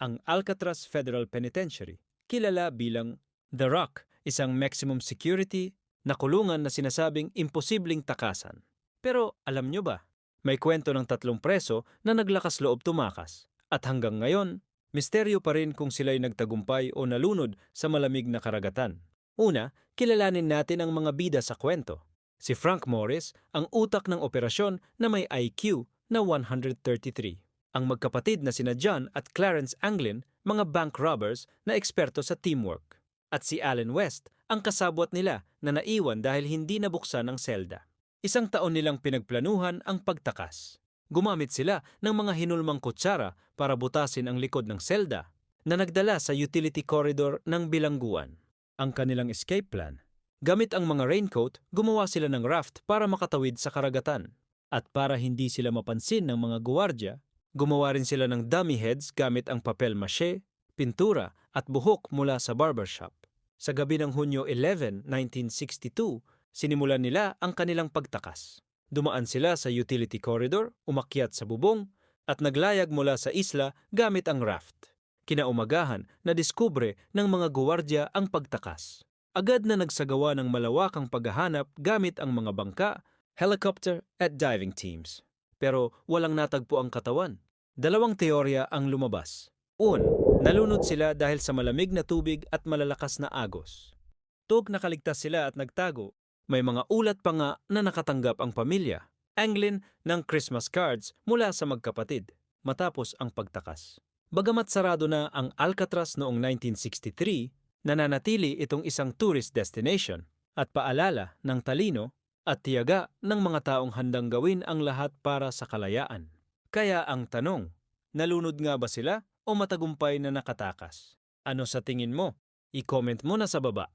ang Alcatraz Federal Penitentiary, kilala bilang The Rock, isang maximum security na kulungan na sinasabing imposibleng takasan. Pero alam nyo ba, may kwento ng 3 preso na naglakas loob tumakas. At hanggang ngayon, misteryo pa rin kung sila'y nagtagumpay o nalunod sa malamig na karagatan. Una, kilalanin natin ang mga bida sa kwento. Si Frank Morris, ang utak ng operasyon na may IQ na 133. Ang magkapatid na sina John at Clarence Anglin, mga bank robbers na eksperto sa teamwork. At si Allen West, ang kasabwat nila na naiwan dahil hindi nabuksan ang selda. 1 taon nilang pinagplanuhan ang pagtakas. Gumamit sila ng mga hinulmang kutsara para butasin ang likod ng selda na nagdala sa utility corridor ng bilangguan. Ang kanilang escape plan. Gamit ang mga raincoat, gumawa sila ng raft para makatawid sa karagatan. At para hindi sila mapansin ng mga guwardya, gumawa rin sila ng dummy heads gamit ang papel mache, pintura at buhok mula sa barbershop. Sa gabi ng Hunyo 11, 1962, sinimulan nila ang kanilang pagtakas. Dumaan sila sa utility corridor, umakyat sa bubong, at naglayag mula sa isla gamit ang raft. Kinaumagahan na diskubre ng mga guwardya ang pagtakas. Agad na nagsagawa ng malawakang paghahanap gamit ang mga bangka, helicopter at diving teams. Pero walang natagpo ang katawan. 2 teorya ang lumabas. Nalunod sila dahil sa malamig na tubig at malalakas na agos. Nakaligtas sila at nagtago. May mga ulat pa nga na nakatanggap ang pamilya, Anglin, ng Christmas cards mula sa magkapatid matapos ang pagtakas. Bagamat sarado na ang Alcatraz noong 1963, nananatili itong isang tourist destination at paalala ng talino at tiyaga ng mga taong handang gawin ang lahat para sa kalayaan. Kaya ang tanong, nalunod nga ba sila o matagumpay na nakatakas? Ano sa tingin mo? I-comment mo na sa baba.